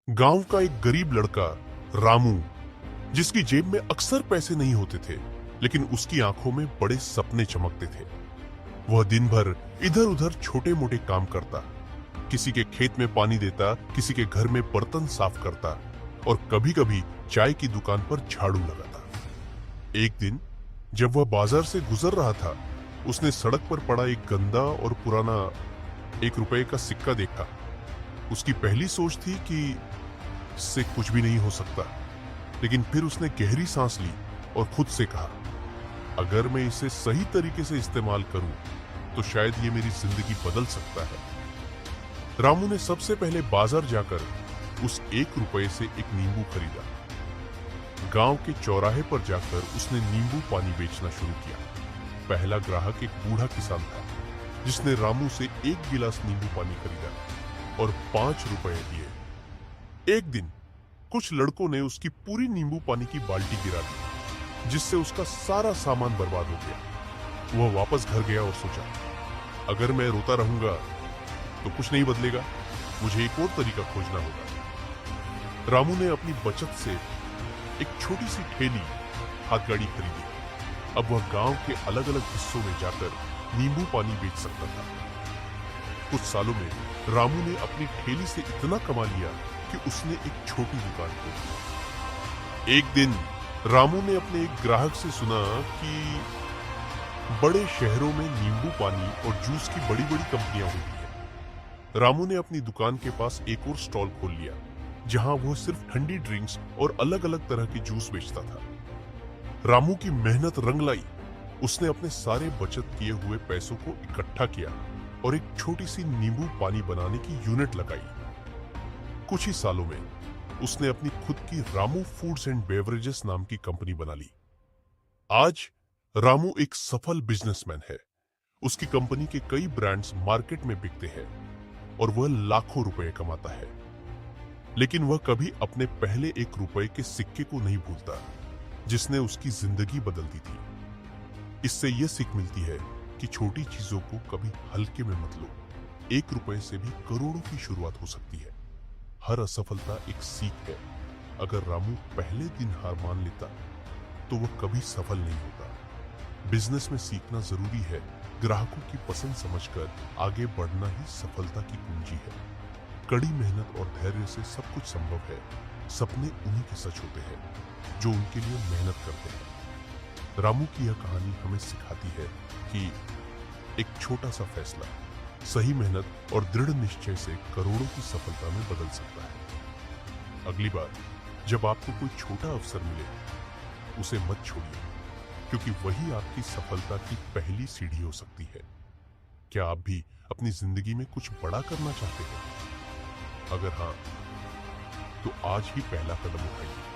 गांव का एक गरीब लड़का रामू, जिसकी जेब में अक्सर पैसे नहीं होते थे, लेकिन उसकी आंखों में बड़े सपने चमकते थे। वह दिन भर इधर उधर छोटे मोटे काम करता, किसी के खेत में पानी देता, किसी के घर में बर्तन साफ करता और कभी कभी चाय की दुकान पर झाड़ू लगाता। एक दिन जब वह बाजार से गुजर रहा था, उसने सड़क पर पड़ा एक गंदा और पुराना 1 रुपए का सिक्का देखा। उसकी पहली सोच थी कि इससे कुछ भी नहीं हो सकता, लेकिन फिर उसने गहरी सांस ली और खुद से कहा, अगर मैं इसे सही तरीके से इस्तेमाल करूं तो शायद ये मेरी जिंदगी बदल सकता है। रामू ने सबसे पहले बाजार जाकर उस 1 रुपए से एक नींबू खरीदा। गांव के चौराहे पर जाकर उसने नींबू पानी बेचना शुरू किया। पहला ग्राहक एक बूढ़ा किसान था, जिसने रामू से 1 गिलास नींबू पानी खरीदा और 5 रुपए दिए। एक दिन कुछ लड़कों ने उसकी पूरी नींबू पानी की बाल्टी गिरा दी, जिससे उसका सारा सामान बर्बाद हो गया। वह वापस घर गया और सोचा, अगर मैं रोता रहूंगा तो कुछ नहीं बदलेगा, मुझे एक और तरीका खोजना होगा। रामू ने अपनी बचत से एक छोटी सी ठेली हाथ गाड़ी खरीदी। अब वह गांव के अलग अलग हिस्सों में जाकर नींबू पानी बेच सकता था। कुछ सालों में रामू ने अपनी ठेली से इतना कमा लिया कि उसने एक छोटी दुकान खोल दी। एक दिन रामू ने अपने एक ग्राहक से सुना कि बड़े शहरों में नींबू पानी और जूस की बड़ी बड़ी कंपनियां होती हैं। रामू ने अपनी दुकान के पास एक और स्टॉल खोल लिया, जहां वो सिर्फ ठंडी ड्रिंक्स और अलग अलग तरह के जूस बेचता था। रामू की मेहनत रंग लाई। उसने अपने सारे बचत किए हुए पैसों को इकट्ठा किया और एक छोटी सी नींबू पानी बनाने की यूनिट लगाई। कुछ ही सालों में उसने अपनी खुद की रामू फूड्स एंड बेवरेजेस नाम की कंपनी बना ली। आज रामू एक सफल बिजनेसमैन है। उसकी कंपनी के कई ब्रांड्स मार्केट में बिकते हैं और वह लाखों रुपए कमाता है। लेकिन वह कभी अपने पहले 1 रुपए के सिक्के को नहीं भूलता, जिसने उसकी जिंदगी बदल दी थी। इससे यह सीख मिलती है कि छोटी चीजों को कभी हल्के में मत लो। 1 रुपए से भी करोड़ों की शुरुआत हो सकती है। हर असफलता एक सीख है। अगर रामू पहले दिन हार मान लेता तो वह कभी सफल नहीं होता। बिजनेस में सीखना जरूरी है। ग्राहकों की पसंद समझकर आगे बढ़ना ही सफलता की कुंजी है। कड़ी मेहनत और धैर्य से सब कुछ संभव है। सपने उन्हीं के सच होते हैं जो उनके लिए मेहनत करते हैं। रामू की यह कहानी हमें सिखाती है कि एक छोटा सा फैसला, सही मेहनत और दृढ़ निश्चय से करोड़ों की सफलता में बदल सकता है। अगली बार जब आपको कोई छोटा अवसर मिले, उसे मत छोड़िए, क्योंकि वही आपकी सफलता की पहली सीढ़ी हो सकती है। क्या आप भी अपनी जिंदगी में कुछ बड़ा करना चाहते हैं? अगर हाँ, तो आज ही पहला कदम उठाइए।